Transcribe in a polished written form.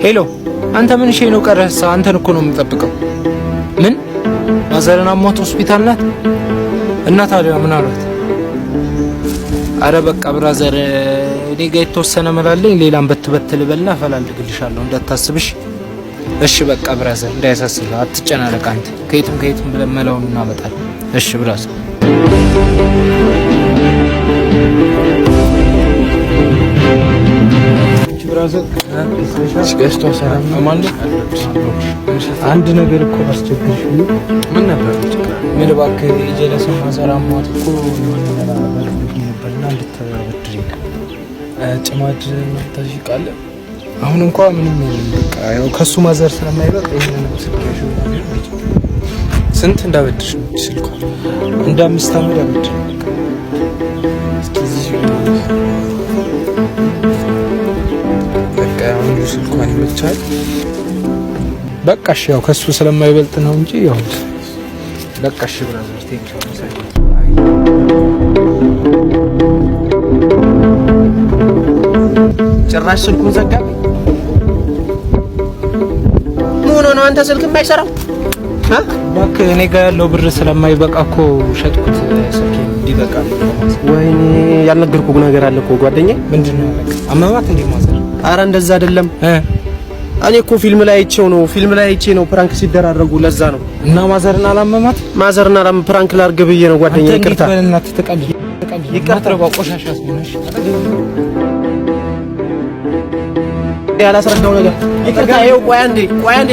ሄሎ አንተ ምን ሼ ነው ቀረሳ? አንተን እኮ ነው የምጠብቀው። ምን ማዘርና ሞት ሆስፒታል ናት እና ታዲያ ምን አሏት? አረ በቃ ብራዘር እኔ ጋር የተወሰነ መላለኝ ሌላም በትበትል በልና ፈላልግልሻለሁ እንዳታስብሽ። እሺ በቃ ብራዘር እንዳያሳስብ አትጨናነቅ። አንተ ከየትም ብለን መላውን እናመጣለን። እሺ ብራዘር ብራዘር እስከስቶ ሰላም አማን አንድ ነገር እኮ አስቸግርሽ። ምን ነበር? ምን እባክህ የጀለሰ ማዘራም ማት እኮ ነበርና እንድትበድሪ ጭማድ ታሽቃለ። አሁን እንኳን ምንም የለም። በቃ ያው ከሱ ማዘር ስለማይበቅ ይሄንን ነው ስልክሽ። ስንት እንዳበድርሽ ነው ስልኩ? እንደ 5 ዓመት አበድር። በቃ አሁን ስልኳን ይመቻል። በቃ እሺ ያው ከሱ ስለማይበልጥ ነው እንጂ ያው በቃ እሺ ብራዘር ቴንክ ዩ። ጭራሽ ስልኩን ዘጋ። ምን ሆነ አንተ ስልክ የማይሰራው? እባክህ እኔ ጋር ያለው ብር ስለማይበቃ እኮ ሸጥኩት ስልኬን እንዲበቃ። ወይኔ ያልነገርኩህ ነገር አለ እኮ ጓደኛዬ። ምንድነው? አመማት እንዴ ማዘር? ኧረ እንደዛ አይደለም። እኔ እኮ ፊልም ላይ አይቼ ነው ፕራንክ ሲደራረጉ ለዛ ነው። እና ማዘርና አላመማት? ማዘርና ፕራንክ ላድርግ ብዬ ነው ጓደኛዬ። ይቅርታ በእናትህ ተቀልድ ይቅርታ። ቆሻሻስ ነሽ ያላስረዳው ነገር ይቅርታ። ይኸው ቆይ አንዴ